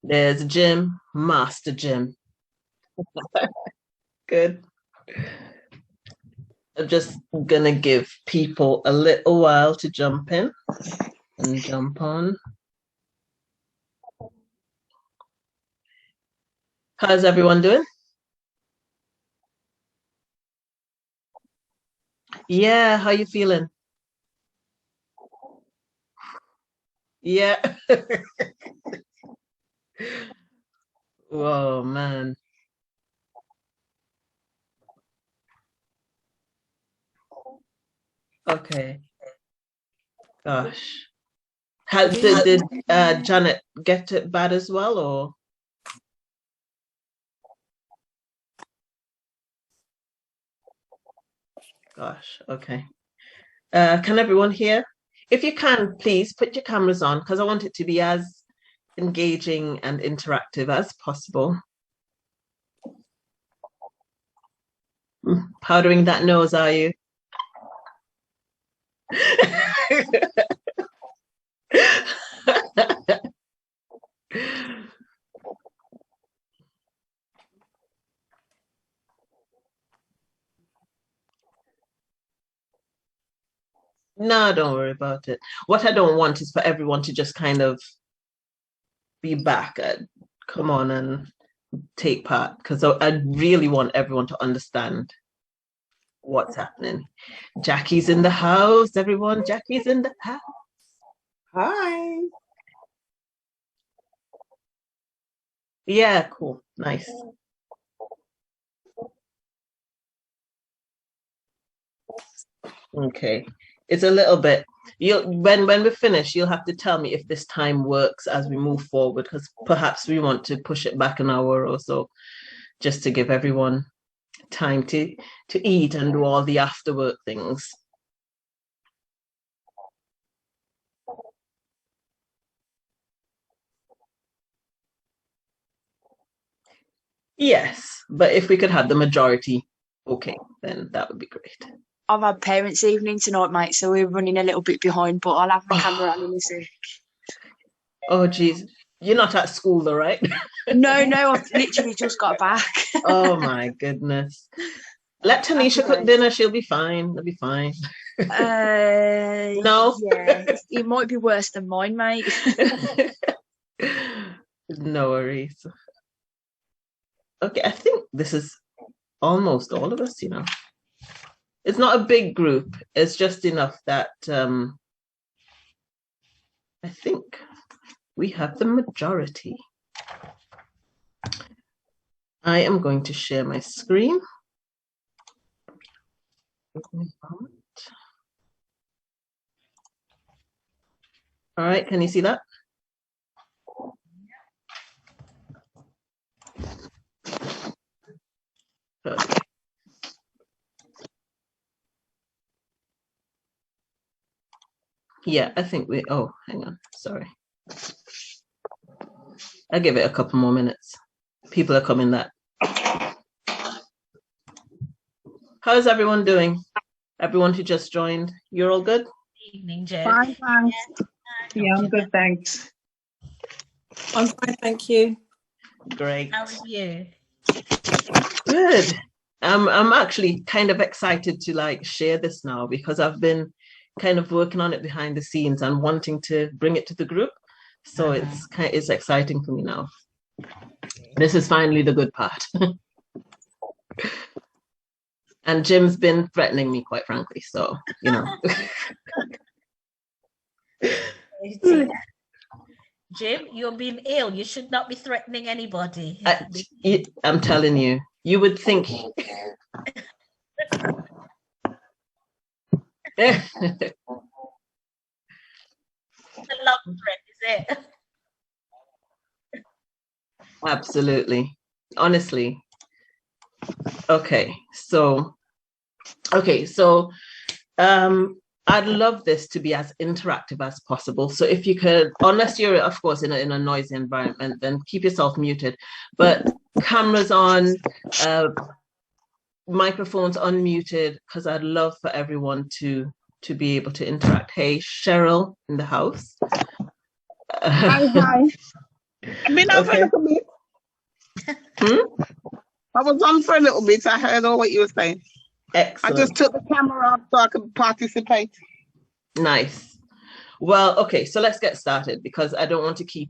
There's Jim, Master Jim. Good. I'm just gonna give people a little while to jump in and jump on. How's everyone doing? Yeah, how you feeling? Yeah. Whoa, man. Okay. Gosh. How did Janet get it bad as well, or gosh, okay. Can everyone hear? If you can, please put your cameras on because I want it to be as engaging and interactive as possible. Powdering that nose, are you? No, don't worry about it. What I don't want is for everyone to just kind of be back and come on and take part because I really want everyone to understand what's happening. Jackie's in the house, everyone. Jackie's in the house. Hi. Yeah, cool. Nice. Okay. It's a little bit you'll when we finish, you'll have to tell me if this time works as we move forward, because perhaps we want to push it back an hour or so just to give everyone time to eat and do all the after work things. Yes, but if we could have the majority, okay, then that would be great. I've had parents' evening tonight, mate, so we're running a little bit behind, but I'll have the camera on in a sec. Oh, geez. You're not at school though, right? No, I've literally just got back. Oh my goodness. Let Tanisha cook dinner, she'll be fine. It'll be fine. No? Yeah, it might be worse than mine, mate. No worries. Okay, I think this is almost all of us, you know. It's not a big group. It's just enough that I think we have the majority. I am going to share my screen. All right, can you see that? Okay. Yeah, I think oh, hang on, sorry. I'll give it a couple more minutes. People are coming that. How's everyone doing? Everyone who just joined, you're all good? Evening, Joe. Fine, thanks. Yeah, I'm good, thanks. I'm fine, thank you. Great. How are you? Good. I'm actually kind of excited to like share this now because I've been kind of working on it behind the scenes and wanting to bring it to the group. So it's exciting for me now. This is finally the good part. And Jim's been threatening me, quite frankly. So, you know. Jim, you're being ill. You should not be threatening anybody. I'm telling you, you would think. It's a love threat, is it? Absolutely. Honestly. Okay, so I'd love this to be as interactive as possible. So if you could, unless you're of course in a noisy environment, then keep yourself muted. But cameras on, microphones unmuted, because I'd love for everyone to be able to interact. Hey, Cheryl in the house. Hi. I've been on for a Okay. little bit. Hmm? I was on for a little bit. I heard all what you were saying. I just Excellent. took the camera off so I could participate. Nice. Well, okay, so let's get started because I don't want to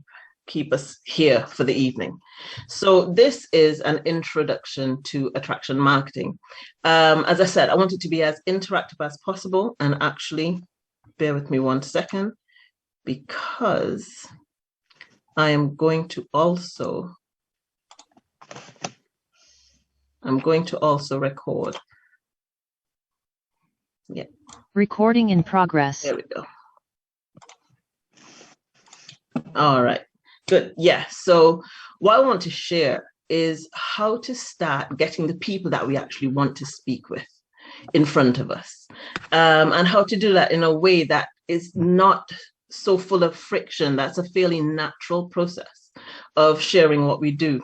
keep us here for the evening. So this is an introduction to attraction marketing. As I said, I want it to be as interactive as possible, and actually, bear with me 1 second because I am going to also record. Yeah. Recording in progress. There we go. All right, good. Yeah. So what I want to share is how to start getting the people that we actually want to speak with in front of us, and how to do that in a way that is not so full of friction. That's a fairly natural process of sharing what we do.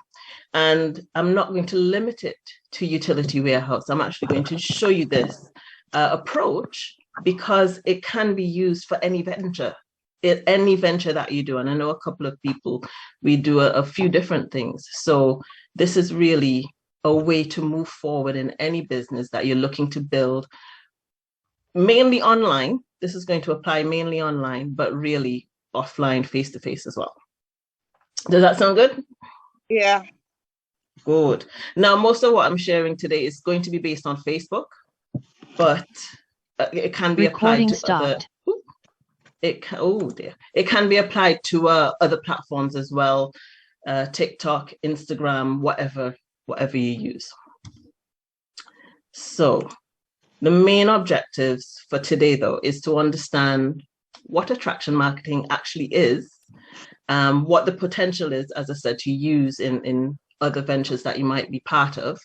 And I'm not going to limit it to utility warehouse. I'm actually going to show you this approach because it can be used for any venture that you do. And I know a couple of people, we do a few different things. So this is really a way to move forward in any business that you're looking to build, mainly online. This is going to apply mainly online, but really offline, face to face as well. Does that sound good? Yeah. Good. Now, most of what I'm sharing today is going to be based on Facebook, but it can be applied to other. It can be applied to other platforms as well, TikTok, Instagram, whatever you use. So the main objectives for today, though, is to understand what attraction marketing actually is, what the potential is, as I said, to use in other ventures that you might be part of.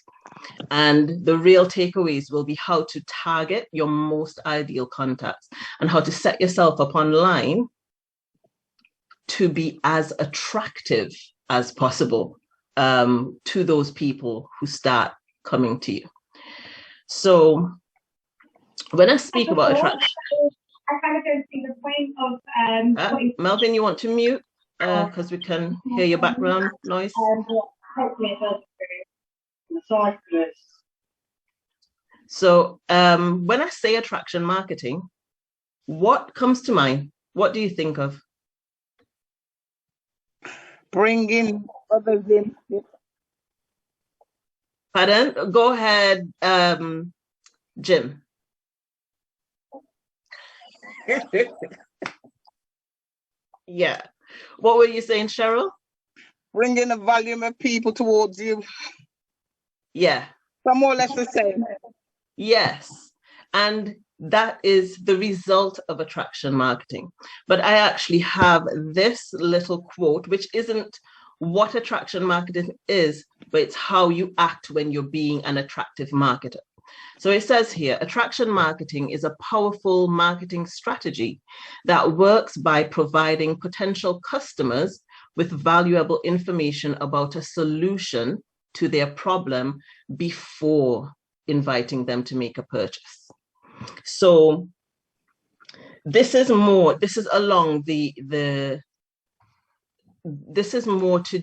And the real takeaways will be how to target your most ideal contacts and how to set yourself up online to be as attractive as possible to those people who start coming to you. So when I speak about attraction, I kind of don't see the point of Melvin, you want to mute because we can hear your background noise. Hopefully it does. So when I say attraction marketing, what comes to mind? What do you think of? Bringing others in. Pardon? Go ahead, Jim. Yeah. What were you saying, Cheryl? Bringing a volume of people towards you. Yeah. So more or less the same. Yes. And that is the result of attraction marketing. But I actually have this little quote, which isn't what attraction marketing is, but it's how you act when you're being an attractive marketer. So it says here, attraction marketing is a powerful marketing strategy that works by providing potential customers with valuable information about a solution to their problem before inviting them to make a purchase. So this is more to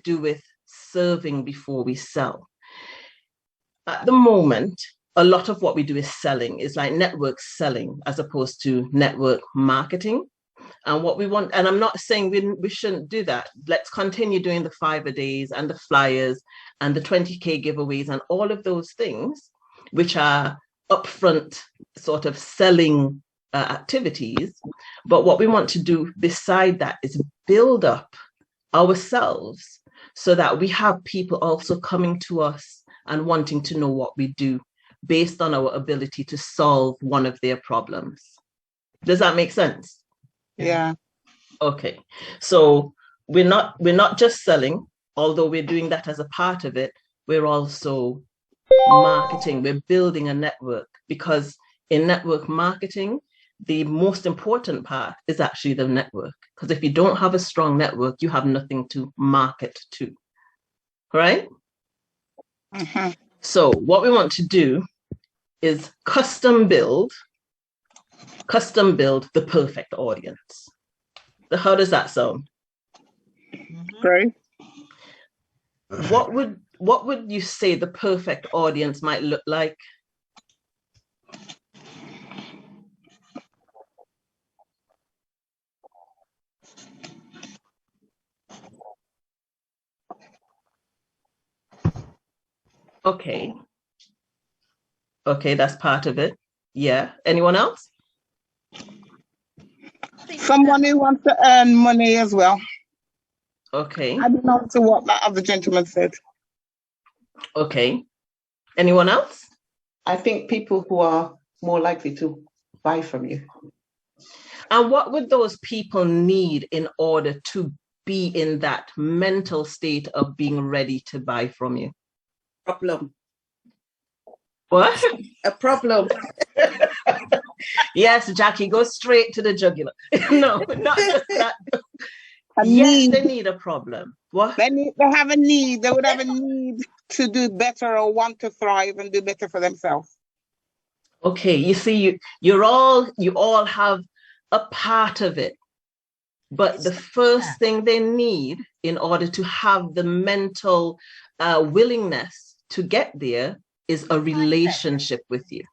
do with serving before we sell. At the moment, a lot of what we do is selling. It's like network selling as opposed to network marketing. And what we want, and I'm not saying we shouldn't do that. Let's continue doing the 5-a-days and the flyers and the 20K giveaways and all of those things, which are upfront sort of selling activities. But what we want to do beside that is build up ourselves so that we have people also coming to us and wanting to know what we do based on our ability to solve one of their problems. Does that make sense? Yeah. Okay. So we're not just selling, although we're doing that as a part of it. We're also marketing. We're building a network, because in network marketing, the most important part is actually the network. Because if you don't have a strong network, you have nothing to market to. Right? Mm-hmm. So what we want to do is custom build the perfect audience. So how does that sound? Great. what would you say the perfect audience might look like? Okay. Okay, that's part of it. Yeah. Anyone else? Someone who wants to earn money as well. Okay. I don't know to what that other gentleman said. Okay. Anyone else? I think people who are more likely to buy from you. And what would those people need in order to be in that mental state of being ready to buy from you? Problem. What? A problem. Yes, Jackie, go straight to the jugular. No, not just that. A Yes, need. they need a problem. What? They have a need. They would have a need to do better or want to thrive and do better for themselves. Okay, you see, you all have a part of it. But the first thing they need in order to have the mental willingness to get there is a relationship with you.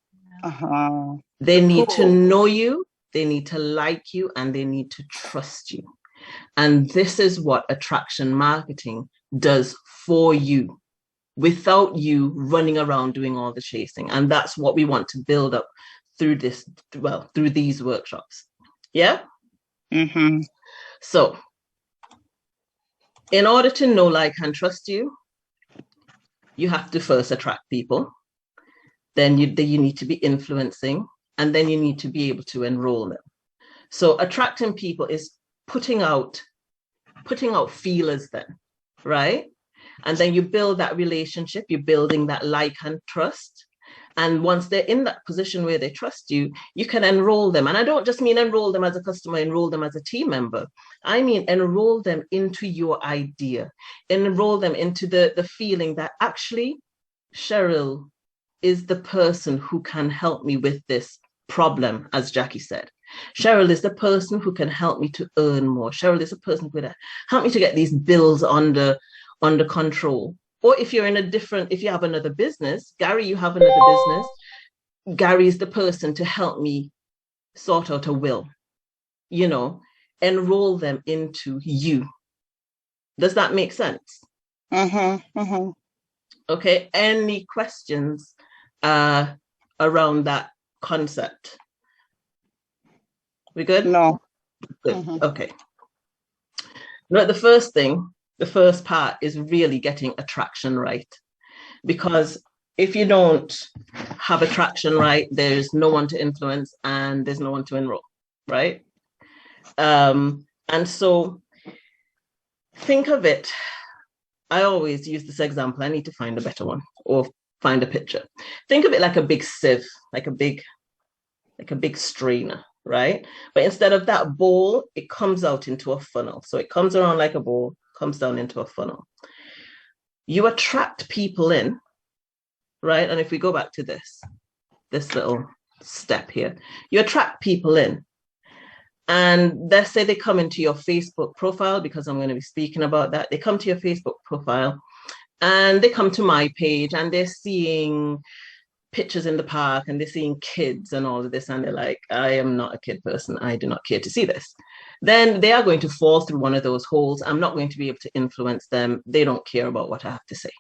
Uh-huh. They need to know you, they need to like you, and they need to trust you. And this is what attraction marketing does for you without you running around doing all the chasing. And that's what we want to build up through these workshops. Yeah? Mm-hmm. So, in order to know, like, and trust you, you have to first attract people. Then you need to be influencing, and then you need to be able to enroll them. So attracting people is putting out feelers then, right? And then you build that relationship, you're building that like and trust. And once they're in that position where they trust you, you can enroll them. And I don't just mean enroll them as a customer, enroll them as a team member. I mean, enroll them into your idea, enroll them into the feeling that actually Cheryl is the person who can help me with this problem, as Jackie said. Cheryl is the person who can help me to earn more. Cheryl is the person who can help me to get these bills under control. Or if you have another business, Gary, you have another business, Gary is the person to help me sort out a will, enroll them into you. Does that make sense? Mm-hmm. Mm-hmm. Okay. Any questions around that concept? We good? No. Good. Mm-hmm. Okay. No, the first part is really getting attraction right. Because if you don't have attraction right, there's no one to influence and there's no one to enroll, right? And so think of it. I always use this example. I need to find a better one or find a picture. Think of it like a big sieve, like a big strainer, right? But instead of that bowl, it comes out into a funnel. So it comes around like a bowl, comes down into a funnel. You attract people in, right? And if we go back to this little step here, you attract people in. And let's say they come into your Facebook profile, because I'm going to be speaking about that. They come to your Facebook profile and they come to my page and they're seeing pictures in the park and they're seeing kids and all of this. And they're like, I am not a kid person. I do not care to see this. Then they are going to fall through one of those holes. I'm not going to be able to influence them. They don't care about what I have to say.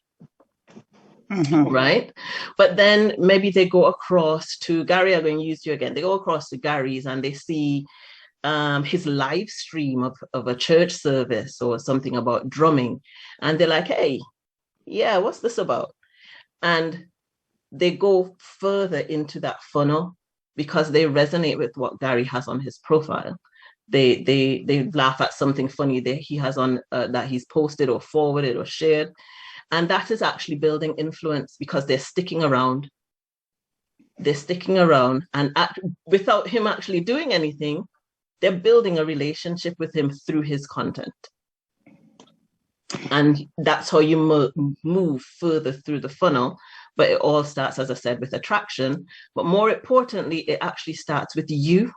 Mm-hmm. Right? But then maybe they go across to Gary. I'm going to use you again. They go across to Gary's and they see his live stream of a church service or something about drumming. And they're like, hey, yeah, what's this about? And they go further into that funnel because they resonate with what Gary has on his profile. They laugh at something funny that he has on that he's posted or forwarded or shared. And that is actually building influence because they're sticking around. They're sticking around and without him actually doing anything, they're building a relationship with him through his content. And that's how you move further through the funnel. But it all starts, as I said, with attraction. But more importantly, it actually starts with you.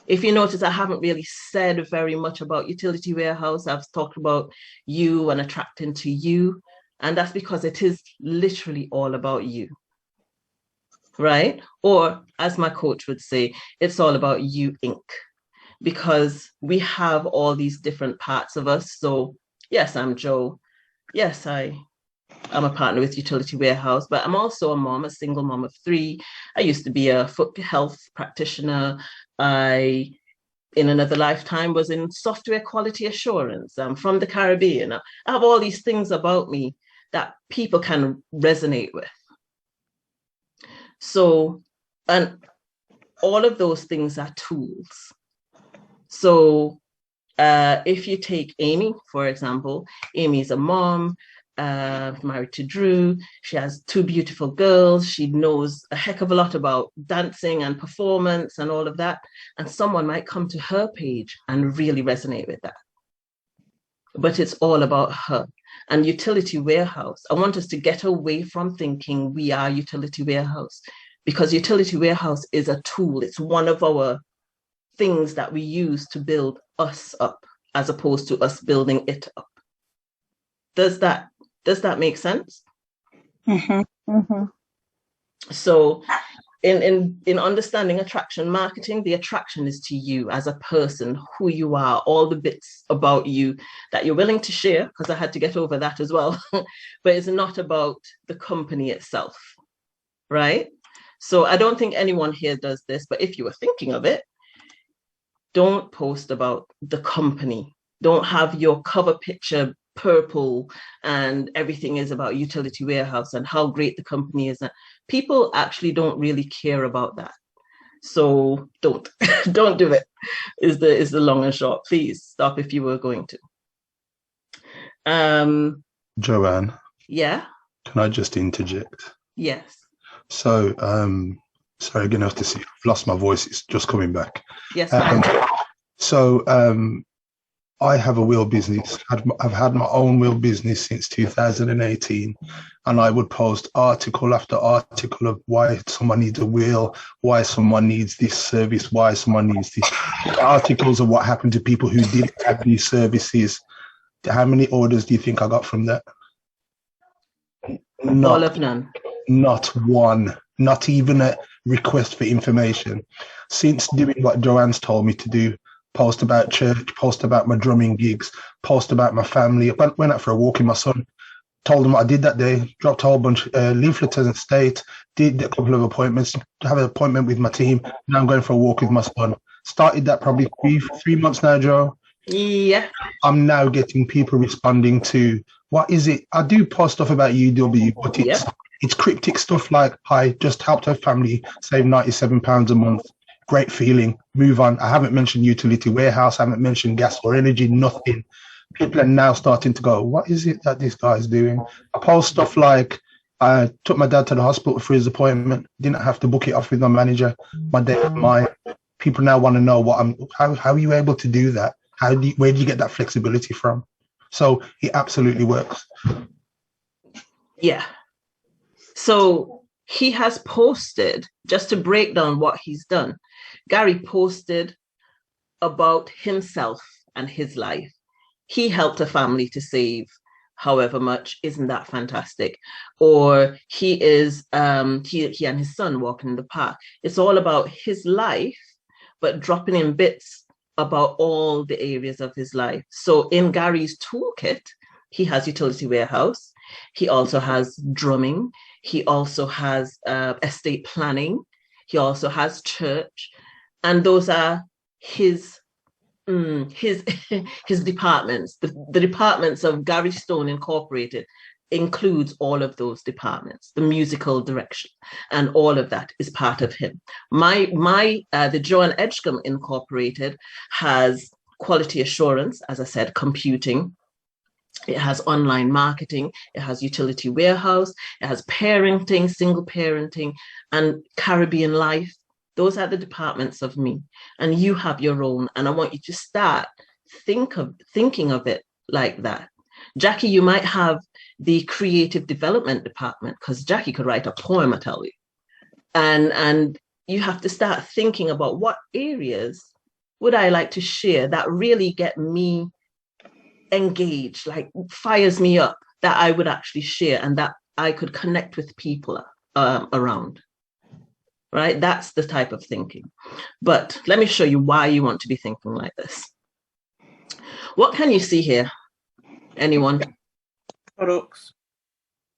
If you notice, I haven't really said very much about utility warehouse. I've talked about you and attracting to you. And that's because it is literally all about you, right? Or as my coach would say, it's all about you, Inc. Because we have all these different parts of us. So yes, I'm Joe. Yes, I'm a partner with Utility Warehouse, but I'm also a mom, a single mom of 3. I used to be a foot health practitioner. I, in another lifetime, was in software quality assurance. I'm from the Caribbean. I have all these things about me that people can resonate with. So, and all of those things are tools. So if you take Amy, for example, Amy is a mom, married to Drew. She has 2 beautiful girls. She knows a heck of a lot about dancing and performance and all of that. And someone might come to her page and really resonate with that. But it's all about her. And Utility Warehouse, I want us to get away from thinking we are Utility Warehouse, because Utility Warehouse is a tool. It's one of our things that we use to build us up, as opposed to us building it up. Does that make sense? Mm-hmm. Mm-hmm. So in understanding attraction marketing, the attraction is to you as a person, who you are, all the bits about you that you're willing to share, because I had to get over that as well. But it's not about the company itself, right? So I don't think anyone here does this, but if you were thinking of it, don't post about the company. Don't have your cover picture purple and everything is about Utility Warehouse and how great the company is. People actually don't really care about that. So don't don't do it, is the long and short. Please stop if you were going to. Joanne, Yeah. can I just interject? Yes. So, sorry, I'm gonna have to see. I've lost my voice. It's just coming back. Yes. So, I have a wheel business. I've had my own wheel business since 2018, and I would post article after article of why someone needs a wheel, why someone needs this service, why someone needs this. Articles of what happened to people who didn't have these services. How many orders do you think I got from that? All of none. Not one. Not even a request for information. Since doing what Joanne's told me to do, post about church, post about my drumming gigs, post about my family. I went out for a walk with my son, told him what I did that day, dropped a whole bunch of leaflets in the state, did a couple of appointments, have an appointment with my team. Now I'm going for a walk with my son. Started that probably three months now, Joe. Yeah. I'm now getting people responding to, what is it? I do post stuff about UW, but it's cryptic stuff like, hi, just helped her family save £97 a month. Great feeling, move on. I haven't mentioned Utility Warehouse, I haven't mentioned gas or energy, nothing. People are now starting to go, what is it that this guy's doing? I post stuff like, I took my dad to the hospital for his appointment, didn't have to book it off with my manager. My day of mine. People now want to know how are you able to do that? Where do you get that flexibility from? So it absolutely works. Yeah. So he has posted, just to break down what he's done, Gary posted about himself and his life. He helped a family to save however much. Isn't that fantastic? Or he is he and his son walking in the park. It's all about his life, but dropping in bits about all the areas of his life. So in Gary's toolkit, he has Utility Warehouse. He also has drumming. He also has estate planning. He also has church. And those are his departments. The departments of Gary Stone Incorporated includes all of those departments. The musical direction and all of that is part of him. The Joanne Edgecombe Incorporated has quality assurance, as I said, computing. It has online marketing. It has Utility Warehouse. It has parenting, single parenting, and Caribbean life. Those are the departments of me, and you have your own. And I want you to start thinking of it like that. Jackie, you might have the creative development department, because Jackie could write a poem, I tell you. And you have to start thinking about what areas would I like to share that really get me engaged, like fires me up, that I would actually share and that I could connect with people around. Right? That's the type of thinking. But let me show you why you want to be thinking like this. What can you see here? Anyone? Products,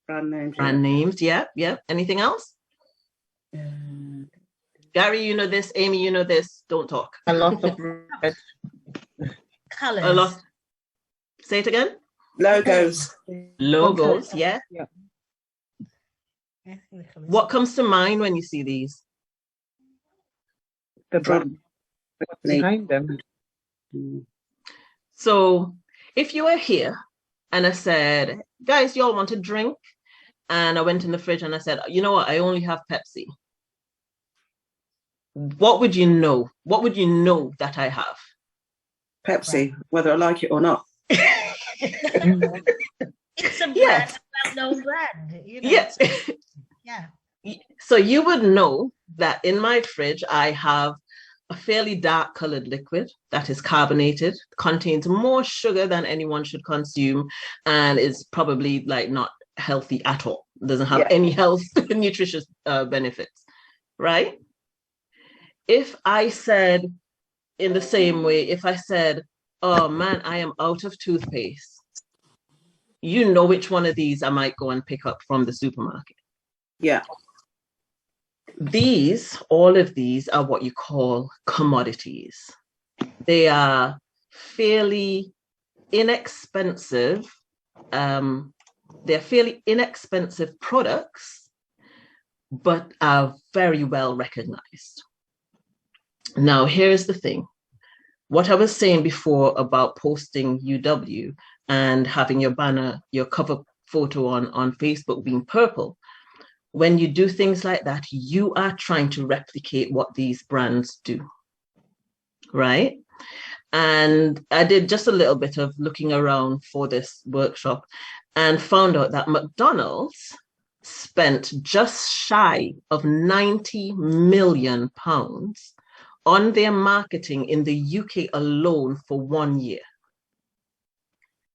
brand names. Brand names, yeah. Anything else? Gary, you know this. Amy, you know this. Don't talk. A lot of red Colors. A lot. Say it again. logos. Logos, yeah. I think the colours. What comes to mind when you see these? The brand Behind them. So if you were here and I said, guys, y'all want a drink? And I went in the fridge and I said, you know what? I only have Pepsi. What would you know? What would you know that I have? Pepsi, whether I like it or not. It's a brand, Yes. a well-known brand. You know, Yes. yeah. So you would know that in my fridge, I have a fairly dark colored liquid that is carbonated, contains more sugar than anyone should consume, and is probably like not healthy at all. Doesn't have any health, nutritious benefits, right? If I said in the same way, if I said, oh man, I am out of toothpaste, you know which one of these I might go and pick up from the supermarket. Yeah. All of these are what you call commodities. They are fairly inexpensive. They're fairly inexpensive products, but are very well recognized. Now, here's the thing. What I was saying before about posting UW and having your banner, your cover photo on Facebook being purple, when you do things like that, you are trying to replicate what these brands do, right? And I did just a little bit of looking around for this workshop and found out that McDonald's spent just shy of £90 million on their marketing in the UK alone for 1 year.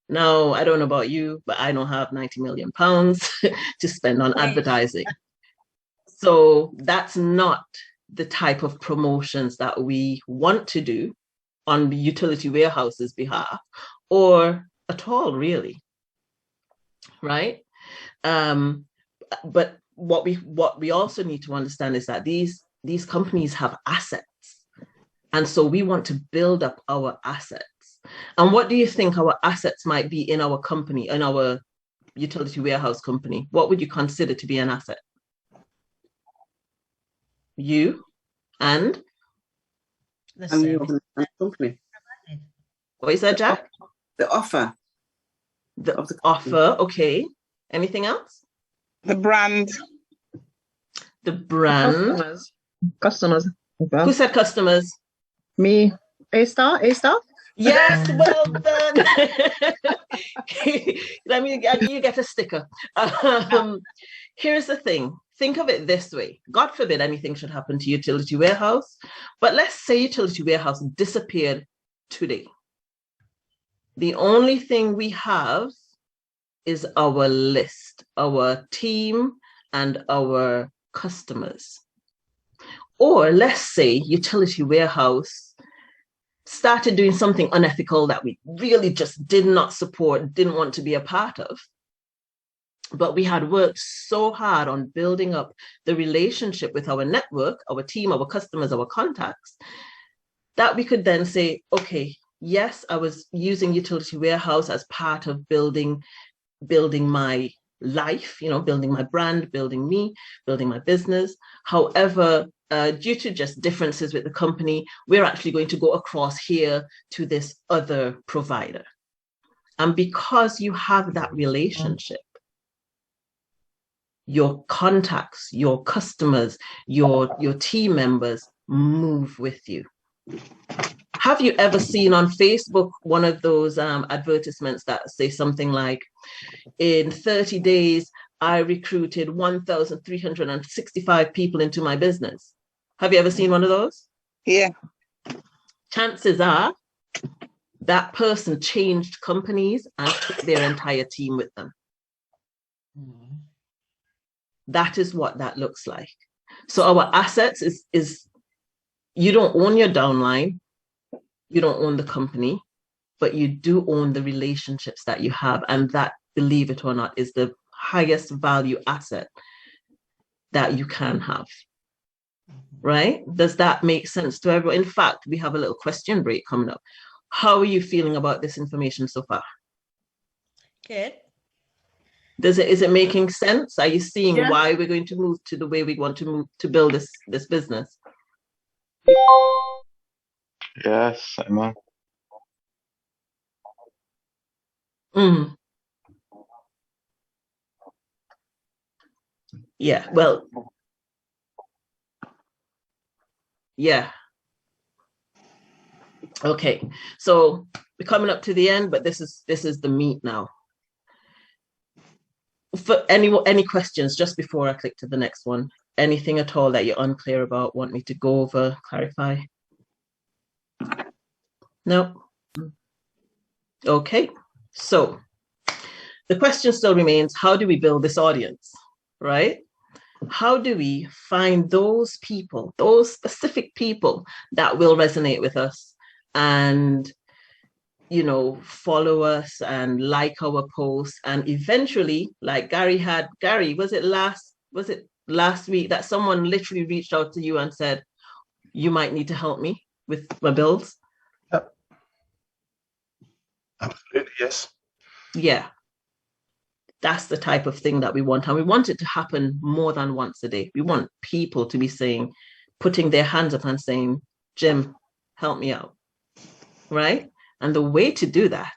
Now, I don't know about you, but I don't have £90 million to spend on advertising. So that's not the type of promotions that we want to do on the Utility Warehouse's behalf, or at all, really, right? But what we also need to understand is that these companies have assets. And so we want to build up our assets. And what do you think our assets might be in our company, in our utility warehouse company? What would you consider to be an asset? You and The And the service. company. what is that, Jack? The offer. The of the offer, okay. Anything else? The brand. The brand. Customers. Well, Who said customers? me. A-star? Yes, well done. You get a sticker. Here's the thing. Think of it this way. God forbid anything should happen to Utility Warehouse, but let's say Utility Warehouse disappeared today. The only thing we have is our list, our team, and our customers. Or let's say Utility Warehouse started doing something unethical that we really just did not support, didn't want to be a part of. But we had worked so hard on building up the relationship with our network, our team, our customers, our contacts, that we could then say, okay, yes, I was using Utility Warehouse as part of building my life, building my brand, building me, building my business. However, due to just differences with the company, we're actually going to go across here to this other provider. And because you have that relationship, your contacts, your customers, your team members move with you. Have you ever seen on Facebook one of those advertisements that say something like, in 30 days, I recruited 1,365 people into my business? Have you ever seen one of those? Yeah. Chances are that person changed companies and took their entire team with them. That is what that looks like. So our assets is you don't own your downline, you don't own the company, but you do own the relationships that you have. And that, believe it or not, is the highest value asset that you can have. Right? Does that make sense to everyone? In fact, we have a little question break coming up. How are you feeling about this information so far? Good. Is it making sense? Are you seeing Yeah. why we're going to move to the way we want to move to build this business? Yes, Emma. Mm. Yeah, well, yeah. Okay, so we're coming up to the end, but this is the meat now. For any questions just before I click to the next one? Anything at all that you're unclear about, want me to go over, clarify? No? Okay, so the question still remains, how do we build this audience, right? How do we find those people, those specific people that will resonate with us and, you know, follow us and like our posts, and eventually, like Gary, was it last week that someone literally reached out to you and said, you might need to help me with my bills? Yep. Absolutely, yes. Yeah. That's the type of thing that we want. And we want it to happen more than once a day. We want people to be putting their hands up and saying, Jim, help me out. Right? And the way to do that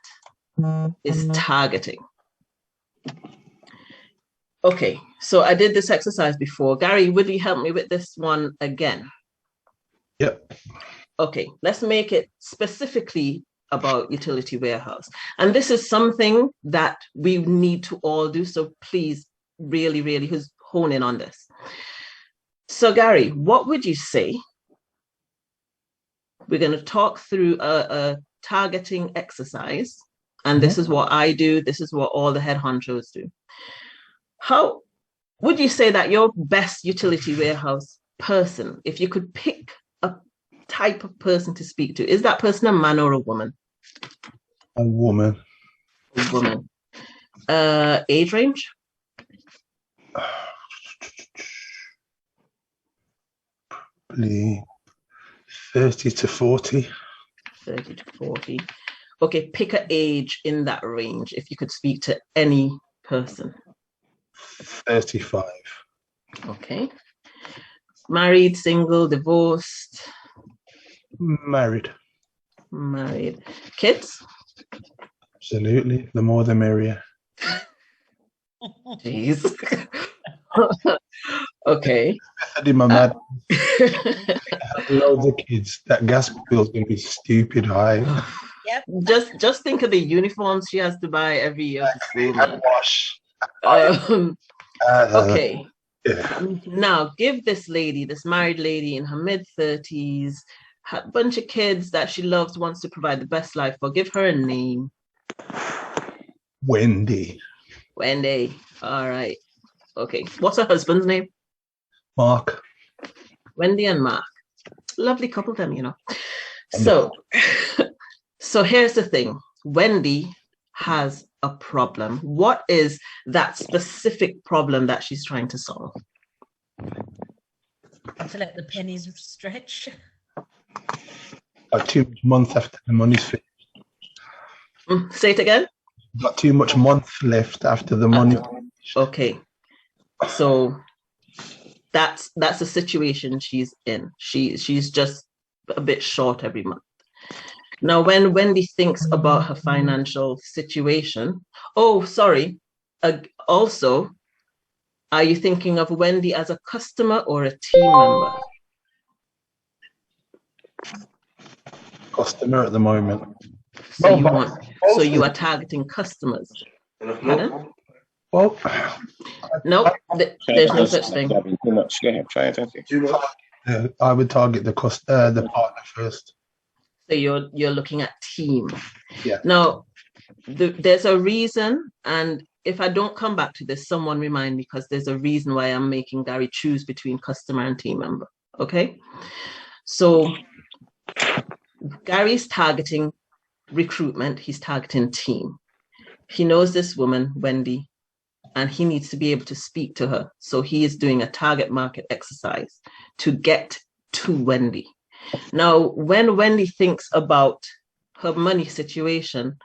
is targeting. Okay, so I did this exercise before. Gary, would you help me with this one again? Yep. Okay, let's make it specifically about utility warehouse. And this is something that we need to all do. So please, really, really hone in on this. So Gary, what would you say? We're going to talk through a targeting exercise. And this is what I do. This is what all the head honchos do. How would you say that your best utility warehouse person, if you could pick a type of person to speak to, is that person a man or a woman? A woman. A woman. Age range? Probably 30 to 40. 30 to 40. Okay, pick an age in that range if you could speak to any person. 35. Okay. Married, single, divorced? Married. Married. Kids? Absolutely. The more the merrier. Jeez. Okay. I my mad. Loads of kids. That gas bill's gonna be stupid high. Yep. Just think of the uniforms she has to buy every year for school. And wash. Okay. Yeah. Now give this married lady in her mid-30s, a bunch of kids that she loves, wants to provide the best life for. Give her a name. Wendy. All right. Okay. What's her husband's name? Mark. Wendy and Mark. Lovely couple, them, you know. So here's the thing. Wendy has a problem. What is that specific problem that she's trying to solve? To let the pennies stretch. Got too much month after the money's finished. Say it again. Got too much month left after the money. Okay. So that's the situation she's in. She's just a bit short every month. Now, when Wendy thinks about her financial situation, also, are you thinking of Wendy as a customer or a team member? Customer at the moment. So you are targeting customers. Pardon? Well, no, there's no such thing. I would target the partner first. So you're looking at team. Yeah. Now, there's a reason, and if I don't come back to this, someone remind me, because there's a reason why I'm making Gary choose between customer and team member. Okay. So Gary's targeting recruitment, he's targeting team. He knows this woman, Wendy, and he needs to be able to speak to her. So he is doing a target market exercise to get to Wendy. Now, when Wendy thinks about her money situation,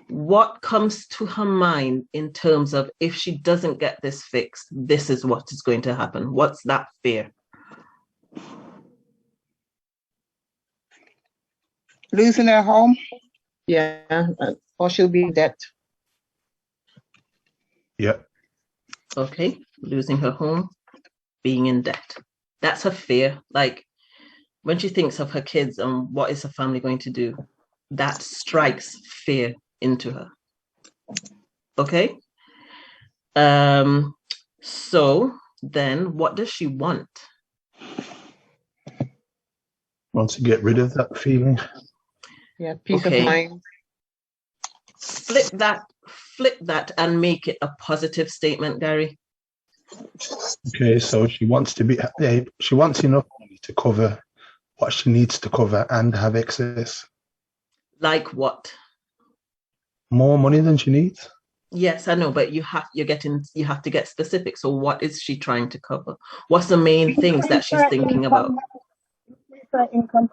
what comes to her mind in terms of, if she doesn't get this fixed, this is what is going to happen? What's that fear? Losing her home. Yeah, or she'll be in debt. Yeah. Okay, losing her home, being in debt. That's her fear. Like, when she thinks of her kids and what is her family going to do, that strikes fear into her. Okay. So then what does she want? Wants to get rid of that feeling. Yeah, peace Okay. of mind. Flip that and make it a positive statement, Gary. Okay, so she wants enough money to cover what she needs to cover and have excess. Like what? More money than she needs. Yes, I know, but you have to get specific. So what is she trying to cover? What's the main things that she's thinking about? Income.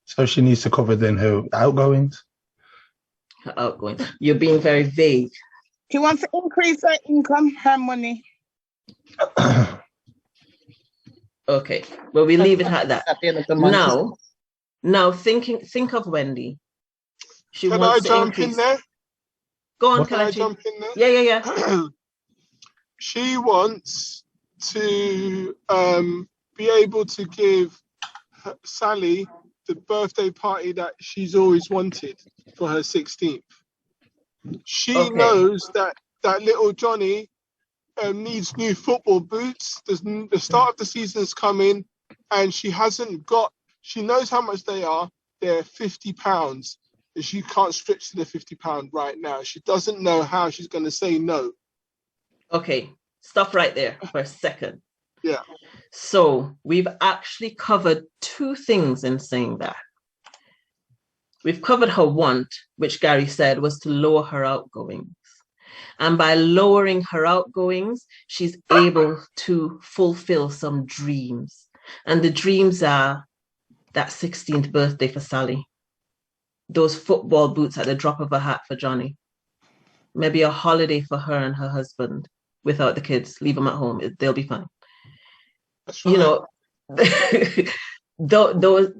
So she needs to cover then her outgoings. Her outgoing. You're being very vague. She wants to increase her income, her money. Okay. Well, we leave it at that. At the end of the month. Now think of Wendy. She Can I wants to jump increase. in there? Go on, Can I Kalechi. jump in there? Yeah. She wants to be able to give Sally the birthday party that she's always wanted for her 16th. She knows that little Johnny needs new football boots. The start of the season's coming, and she knows how much they are. They're £50. And she can't stretch to the £50 right now. She doesn't know how she's going to say no. Okay, stop right there for a second. Yeah. So we've actually covered two things in saying that. We've covered her want, which Gary said was to lower her outgoings. And by lowering her outgoings, she's able to fulfill some dreams. And the dreams are that 16th birthday for Sally, those football boots at the drop of a hat for Johnny, maybe a holiday for her and her husband without the kids. Leave them at home. They'll be fine. That's right. You know,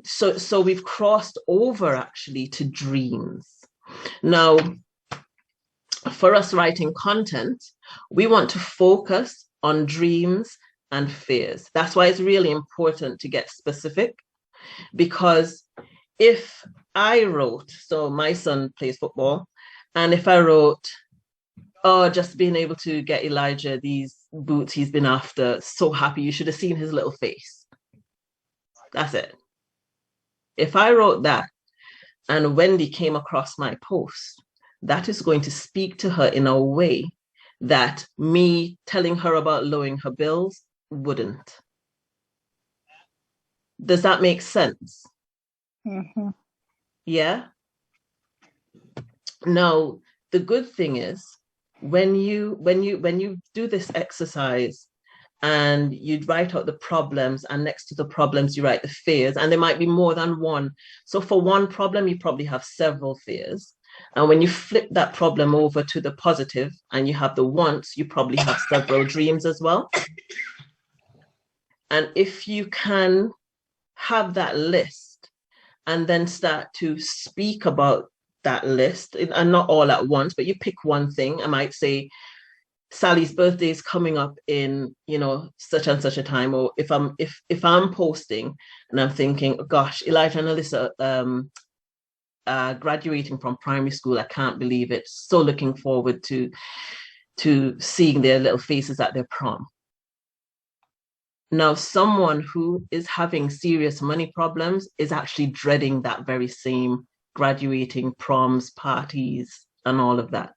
so we've crossed over actually to dreams. Now, for us writing content, we want to focus on dreams and fears. That's why it's really important to get specific, because if I wrote, so my son plays football, and if I wrote, oh, just being able to get Elijah these boots he's been after, so happy, you should have seen his little face. That's it. If I wrote that and Wendy came across my post, that is going to speak to her in a way that me telling her about lowering her bills wouldn't. Does that make sense? Mm-hmm. Yeah. Now, the good thing is when you do this exercise and you write out the problems, and next to the problems you write the fears, and there might be more than one. So for one problem, you probably have several fears. And when you flip that problem over to the positive and you have the wants, you probably have several dreams as well. And if you can have that list and then start to speak about that list, and not all at once, but you pick one thing. I might say, Sally's birthday is coming up in, such and such a time. Or if I'm posting and I'm thinking, oh gosh, Elijah and Alyssa graduating from primary school, I can't believe it. So looking forward to seeing their little faces at their prom. Now, someone who is having serious money problems is actually dreading that very same graduating, proms, parties, and all of that.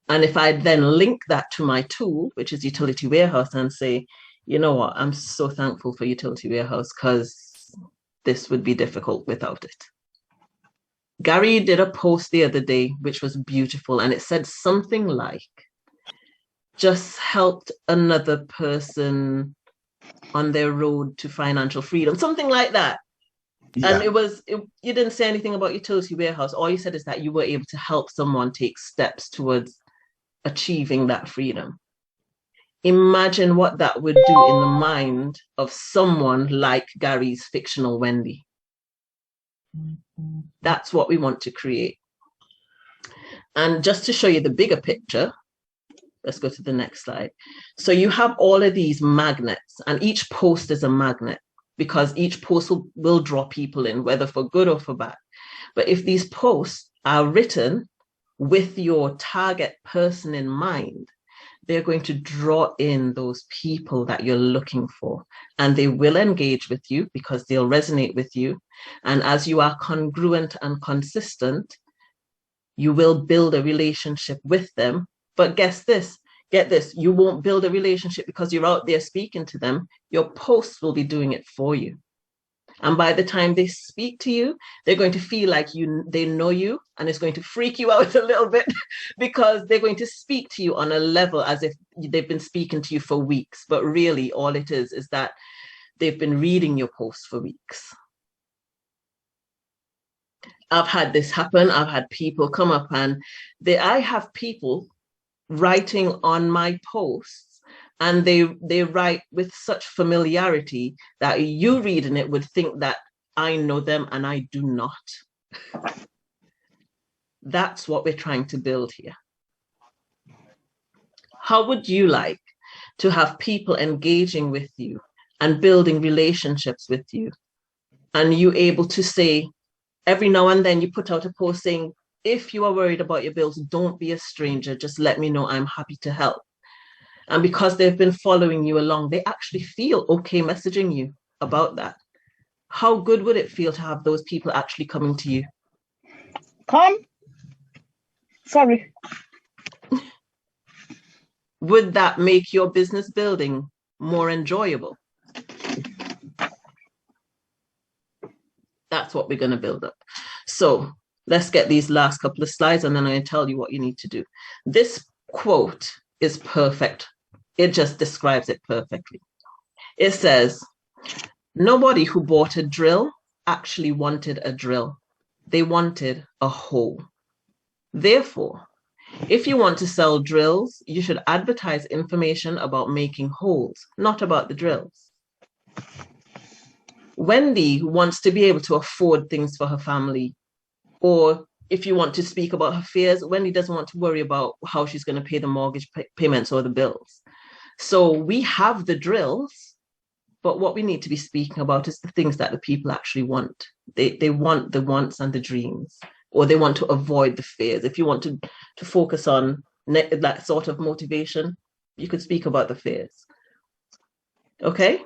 And if I then link that to my tool, which is Utility Warehouse, and say, you know what, I'm so thankful for Utility Warehouse because this would be difficult without it. Gary did a post the other day, which was beautiful, and it said something like, just helped another person on their road to financial freedom, something like that. Yeah. And you didn't say anything about Utility Warehouse. All you said is that you were able to help someone take steps towards achieving that freedom. Imagine what that would do in the mind of someone like Gary's fictional Wendy. That's what we want to create. And just to show you the bigger picture, let's go to the next slide. So you have all of these magnets, and each post is a magnet because each post will draw people in, whether for good or for bad. But if these posts are written with your target person in mind, they're going to draw in those people that you're looking for, and they will engage with you because they'll resonate with you. And as you are congruent and consistent, you will build a relationship with them. But get this, you won't build a relationship because you're out there speaking to them. Your posts will be doing it for you. And by the time they speak to you, they're going to feel like they know you, and it's going to freak you out a little bit because they're going to speak to you on a level as if they've been speaking to you for weeks. But really, all it is that they've been reading your posts for weeks. I've had this happen. I've had people come up and I have people writing on my posts, and they write with such familiarity that you reading it would think that I know them, and I do not. That's what we're trying to build here. How would you like to have people engaging with you and building relationships with you, and you able to say, every now and then you put out a post saying, if you are worried about your bills, don't be a stranger. Just let me know. I'm happy to help. And because they've been following you along, they actually feel okay messaging you about that. How good would it feel to have those people actually coming to you? Sorry. Would that make your business building more enjoyable? That's what we're going to build up. So let's get these last couple of slides, and then I'll tell you what you need to do. This quote is perfect. It just describes it perfectly. It says, nobody who bought a drill actually wanted a drill. They wanted a hole. Therefore, if you want to sell drills, you should advertise information about making holes, not about the drills. Wendy wants to be able to afford things for her family. Or if you want to speak about her fears, Wendy doesn't want to worry about how she's going to pay the mortgage payments or the bills. So we have the drills, but what we need to be speaking about is the things that the people actually want. They want the wants and the dreams, or they want to avoid the fears. If you want to focus on that sort of motivation, you could speak about the fears. Okay?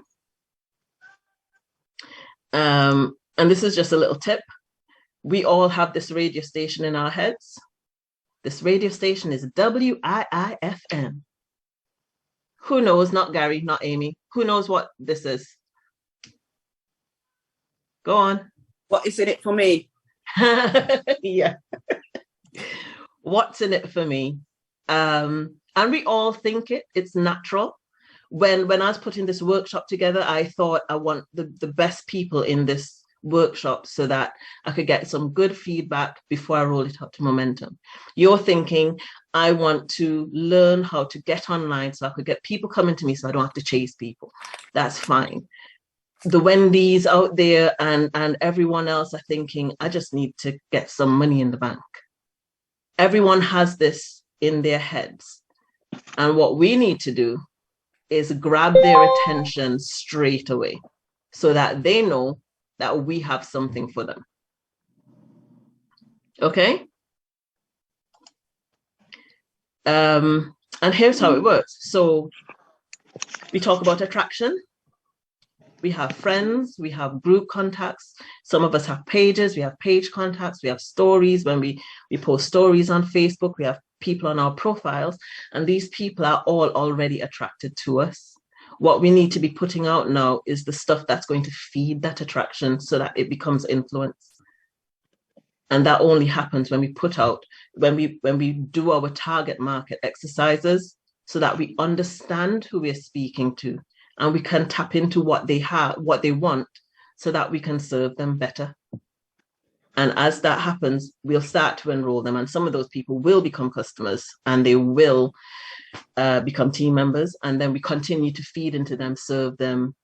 And this is just a little tip. We all have this radio station in our heads. This radio station is WIIFM. Who knows? Not Gary, not Amy. Who knows what this is? Go on. What is in it for me? Yeah. What's in it for me? And we all think it's natural. When I was putting this workshop together, I thought I want the best people in this workshop so that I could get some good feedback before I roll it out to Momentum. You're thinking, I want to learn how to get online so I could get people coming to me so I don't have to chase people. That's fine. The Wendy's out there and everyone else are thinking, I just need to get some money in the bank. Everyone has this in their heads. And what we need to do is grab their attention straight away so that they know that we have something for them. Okay? And here's how it works. So we talk about attraction. We have friends, we have group contacts. Some of us have pages, we have page contacts, we have stories. When we post stories on Facebook, we have people on our profiles, and these people are all already attracted to us. What we need to be putting out now is the stuff that's going to feed that attraction so that it becomes influence. And that only happens when we put out, when we do our target market exercises so that we understand who we're speaking to and we can tap into what they have, what they want, so that we can serve them better. And as that happens, we'll start to enroll them. And some of those people will become customers and they will become team members. And then we continue to feed into them, serve them,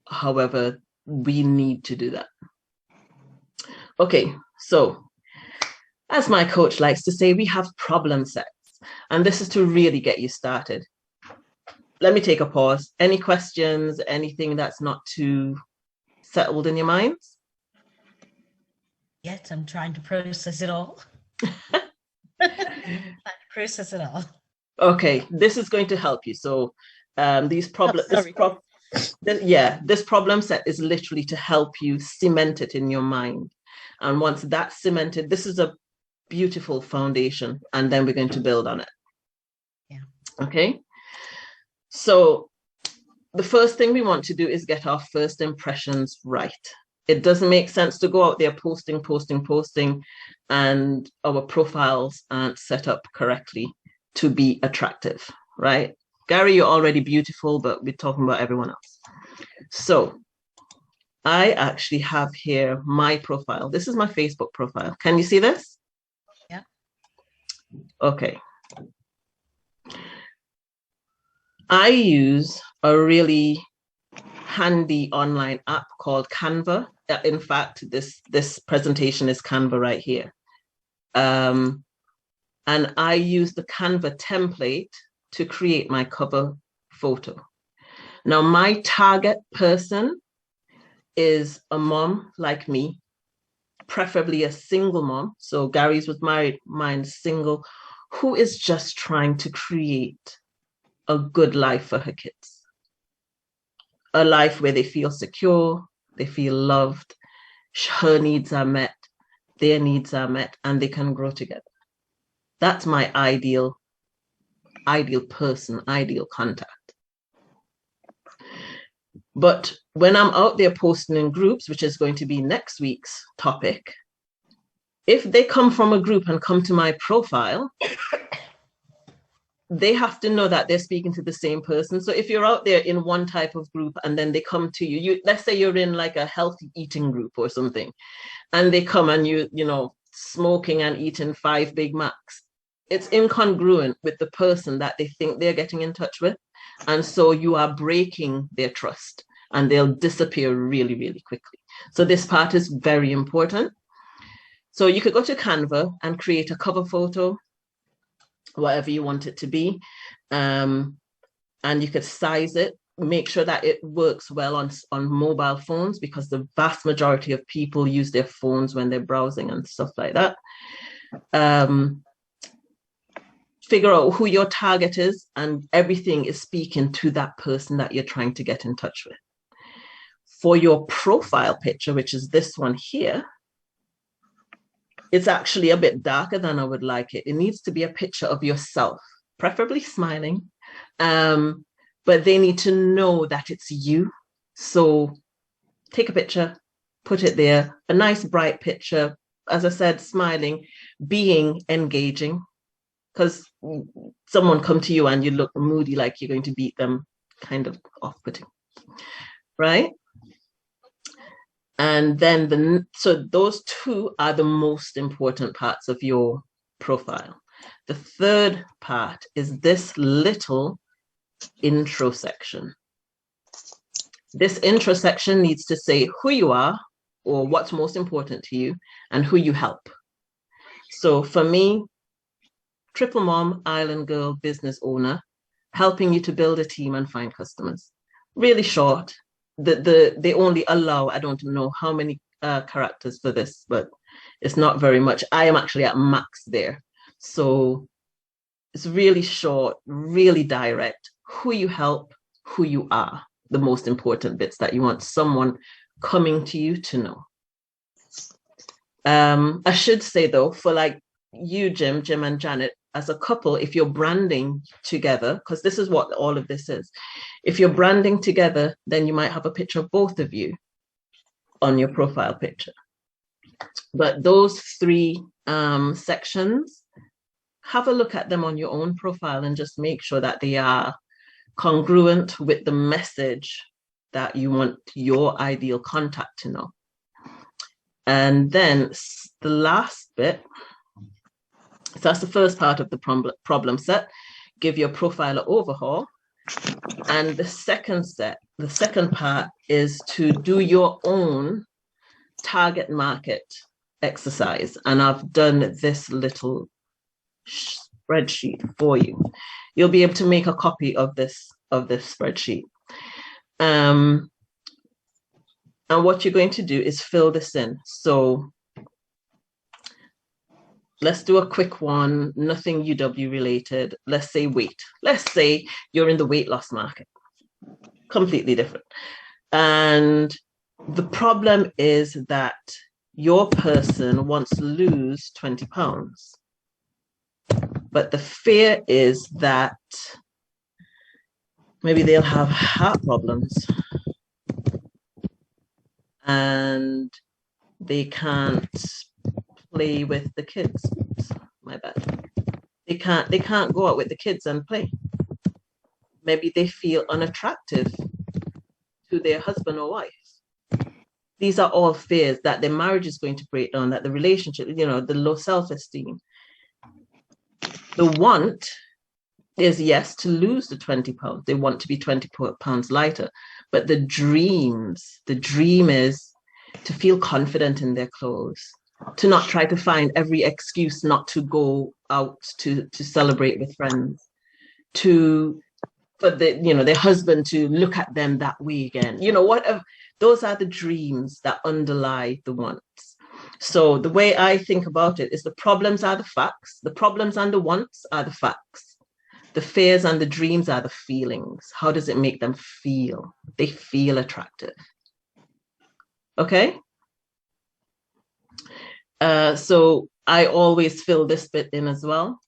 however we need to do that. Okay, so as my coach likes to say, we have problem sets. And this is to really get you started. Let me take a pause. Any questions, anything that's not too settled in your minds? Yes, I'm trying to process it all. Process it all. Okay, this is going to help you. So these problems, this problem set is literally to help you cement it in your mind. And once that's cemented, this is a beautiful foundation, and then we're going to build on it. Yeah. Okay. So the first thing we want to do is get our first impressions right. It doesn't make sense to go out there posting, and our profiles aren't set up correctly to be attractive, right? Gary, you're already beautiful, but we're talking about everyone else. So I actually have here my profile. This is my Facebook profile. Can you see this? Yeah. Okay. I use a really handy online app called Canva. In fact, this presentation is Canva right here. And I use the Canva template to create my cover photo. Now, my target person is a mom like me, preferably a single mom. So Gary's was married, mine's single, who is just trying to create a good life for her kids. A life where they feel secure, they feel loved, her needs are met, their needs are met, and they can grow together. That's my ideal person, ideal contact. But when I'm out there posting in groups, which is going to be next week's topic, if they come from a group and come to my profile, they have to know that they're speaking to the same person. So if you're out there in one type of group and then they come to you, let's say you're in like a healthy eating group or something, and they come and you know, smoking and eating 5 Big Macs, it's incongruent with the person that they think they're getting in touch with. And so you are breaking their trust and they'll disappear really, really quickly. So this part is very important. So you could go to Canva and create a cover photo, whatever you want it to be. And you could size it, make sure that it works well on mobile phones, because the vast majority of people use their phones when they're browsing and stuff like that. Figure out who your target is, and everything is speaking to that person that you're trying to get in touch with. For your profile picture, which is this one here, it's actually a bit darker than I would like it. It needs to be a picture of yourself, preferably smiling, but they need to know that it's you. So take a picture, put it there, a nice bright picture, as I said, smiling, being engaging, because someone come to you and you look moody, like you're going to beat them, kind of off-putting, right? And then so those two are the most important parts of your profile. The third part is this little intro section. This intro section needs to say who you are, or what's most important to you, and who you help. So for me, triple mom, island girl, business owner, helping you to build a team and find customers. Really short. They only allow, I don't know how many characters for this, but it's not very much. I am actually at max there. So it's really short, really direct. Who you help, who you are, the most important bits that you want someone coming to you to know. I should say though, for like you, Jim and Janet, as a couple, if you're branding together, because this is what all of this is. If you're branding together, then you might have a picture of both of you on your profile picture. But those three sections, have a look at them on your own profile and just make sure that they are congruent with the message that you want your ideal contact to know. And then the last bit, so that's the first part of the problem set. Give your profile an overhaul. And the second part is to do your own target market exercise. And I've done this little spreadsheet for you. You'll be able to make a copy of this spreadsheet. And what you're going to do is fill this in. So let's do a quick one, nothing UW related. Let's say weight. Let's say you're in the weight loss market. Completely different. And the problem is that your person wants to lose 20 pounds. But the fear is that maybe they'll have heart problems and they can't play with the kids. Oops, my bad. They can't go out with the kids and play. Maybe they feel unattractive to their husband or wife. These are all fears that their marriage is going to break down, that the relationship, the low self-esteem. The want is, yes, to lose the 20 pounds. They want to be 20 pounds lighter. But the dream is to feel confident in their clothes, to not try to find every excuse not to go out to celebrate with friends, for their husband to look at them that way again. Those are the dreams that underlie the wants. So the way I think about it is the problems are the facts. The problems and the wants are the facts. The fears and the dreams are the feelings. How does it make them feel? They feel attractive. Okay? So I always fill this bit in as well.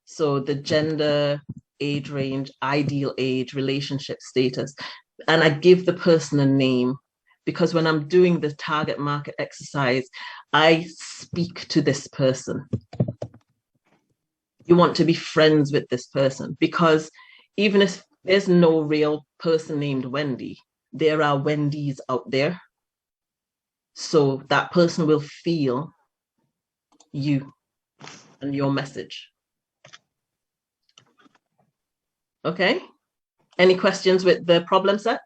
So the gender, age range, ideal age, relationship status, and I give the person a name, because when I'm doing the target market exercise, I speak to this person. You want to be friends with this person, because even if there's no real person named Wendy, there are Wendys out there. So that person will feel you and your message. Okay? Any questions with the problem set?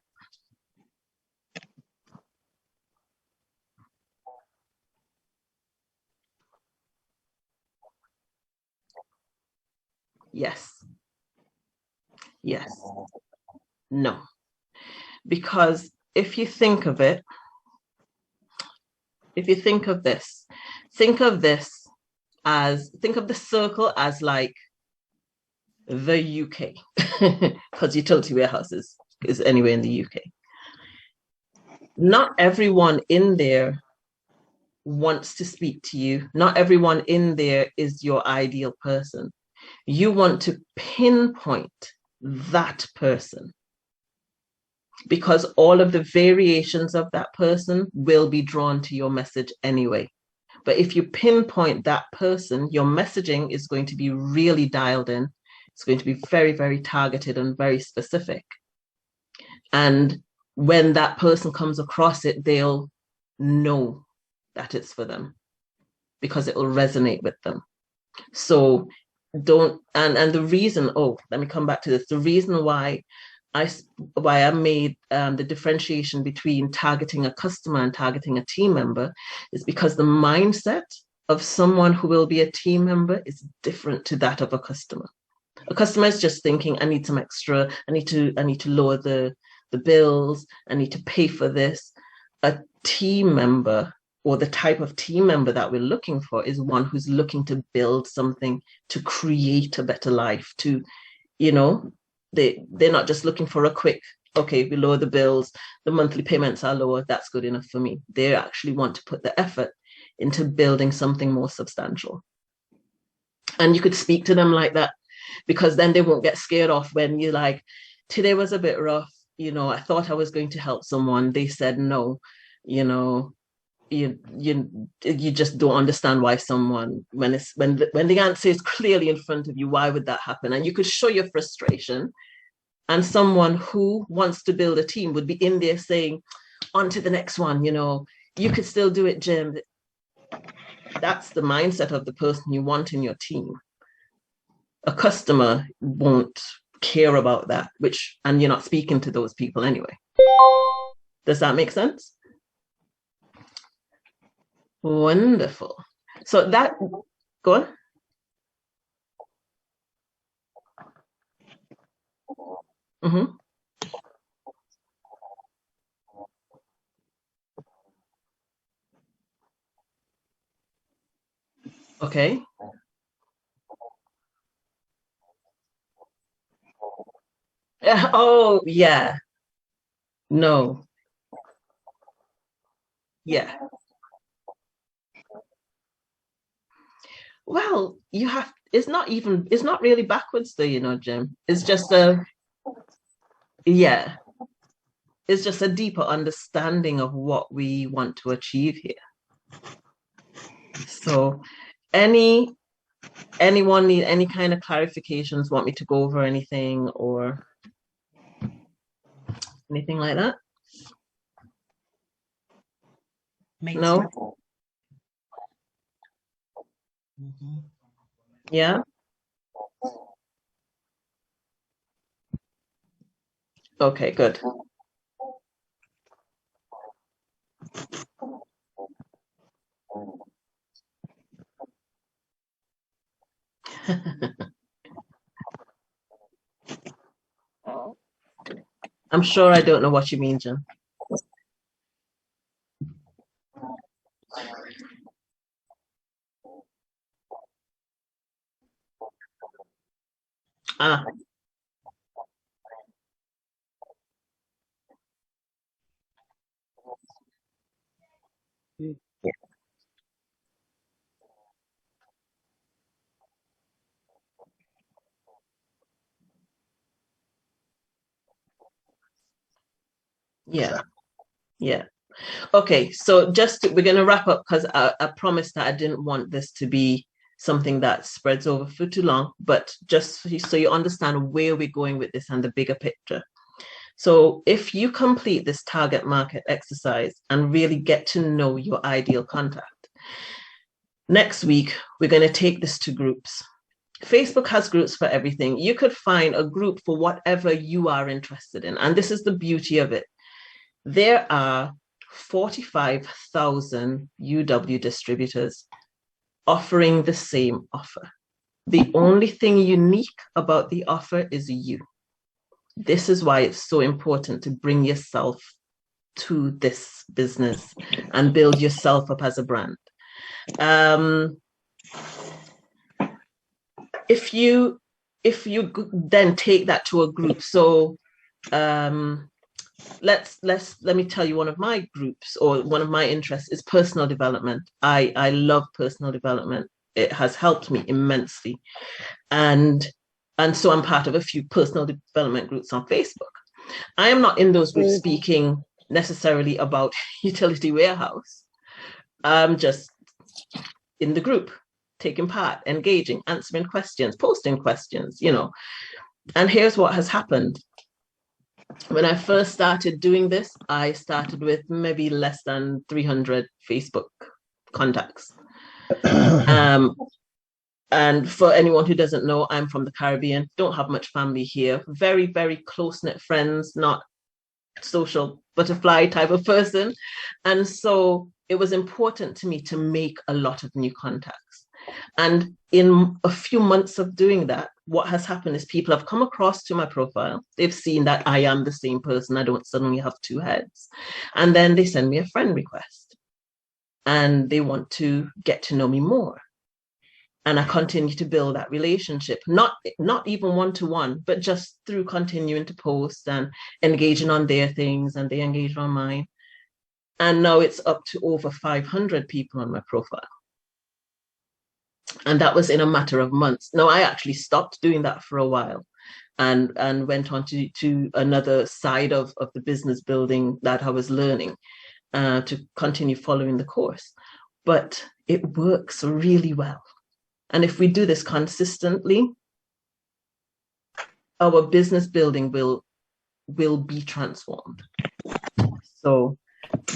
Yes. Yes. No. Because if you think of it, think of the circle as like the UK, because Utility Warehouse is anywhere in the UK. Not everyone in there wants to speak to you. Not everyone in there is your ideal person. You want to pinpoint that person, because all of the variations of that person will be drawn to your message anyway. But if you pinpoint that person, your messaging is going to be really dialed in. It's going to be very, very targeted and very specific. And when that person comes across it, they'll know that it's for them, because it will resonate with them. So and the reason, let me come back to this. The reason why I made the differentiation between targeting a customer and targeting a team member is because the mindset of someone who will be a team member is different to that of a customer. A customer is just thinking, I need some extra, I need to lower the bills, I need to pay for this. A team member, or the type of team member that we're looking for, is one who's looking to build something, to create a better life, to, they're not just looking for a quick, okay, we lower the bills, the monthly payments are lower, that's good enough for me. They actually want to put the effort into building something more substantial. And you could speak to them like that, because then they won't get scared off when you're like, today was a bit rough. I thought I was going to help someone. They said no. You know, you just don't understand why someone, when the answer is clearly in front of you, why would that happen? And you could show your frustration, and someone who wants to build a team would be in there saying, on to the next one. You could still do it, Jim. That's the mindset of the person you want in your team. A customer won't care about that, and you're not speaking to those people anyway. Does that make sense? Wonderful. So go on. Mm-hmm. Okay. Oh, yeah. No. Yeah. Well, it's not really backwards though, Jim. It's just yeah, it's just a deeper understanding of what we want to achieve here. So anyone need any kind of clarifications, want me to go over anything or anything like that? No? Yeah? Okay, good. I'm sure I don't know what you mean, Jim. Ah, yeah, yeah. Okay, so we're going to wrap up because I promised that I didn't want this to be something that spreads over for too long, but just so you understand where we're going with this and the bigger picture. So if you complete this target market exercise and really get to know your ideal contact, next week, we're going to take this to groups. Facebook has groups for everything. You could find a group for whatever you are interested in. And this is the beauty of it. There are 45,000 UW distributors offering the same offer. The only thing unique about the offer is you. This is why it's so important to bring yourself to this business and build yourself up as a brand. If you then take that to a group, so let me tell you, one of my groups or one of my interests is personal development. I love personal development. It has helped me immensely, and so I'm part of a few personal development groups on Facebook. I am not in those groups speaking necessarily about utility warehouse. I'm just in the group, taking part, engaging, answering questions, posting questions, And here's what has happened. When I first started doing this, I started with maybe less than 300 Facebook contacts. And for anyone who doesn't know, I'm from the Caribbean, don't have much family here, very, very close-knit friends, not social butterfly type of person. And so it was important to me to make a lot of new contacts. And in a few months of doing that, what has happened is people have come across to my profile. They've seen that I am the same person. I don't suddenly have two heads. And then they send me a friend request and they want to get to know me more. And I continue to build that relationship, not even one-to-one, but just through continuing to post and engaging on their things and they engage on mine. And now it's up to over 500 people on my profile. And that was in a matter of months. Now, I actually stopped doing that for a while and went on to another side of the business building that I was learning to continue following the course. But it works really well. And if we do this consistently, our business building will be transformed. So